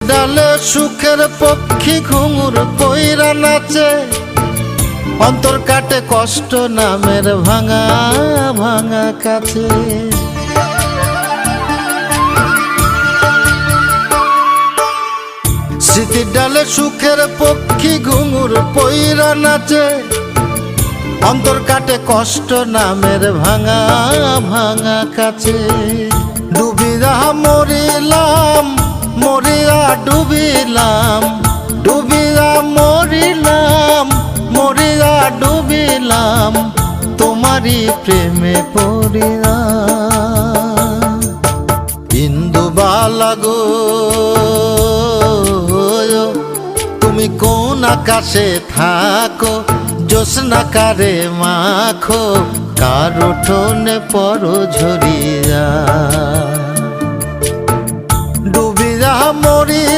ডালে সুখের পক্ষী ঘুঙুর পইরা নাচে, অন্তর কাটে কষ্ট নামের ভাঙা ভাঙা কাছে। স্মৃতির ডালে সুখের পক্ষী ঘুঙুর পইরা নাচে, অন্তর কাটে কষ্ট নামের ভাঙা ভাঙা কাছে। ডুবিয়া মরিলাম মরিয়া ডুবিলাম, ডুবিয়া মরিলাম মরিয়া ডুবিলাম, তোমারই প্রেমে পড়িয়া। ইন্দুবালা গো তুমি কোন আকাশে থাকো, জ্যোৎস্না কারে মাখো, কার উঠোনে পরো ঝরিয়া। ডুবিয়া মরি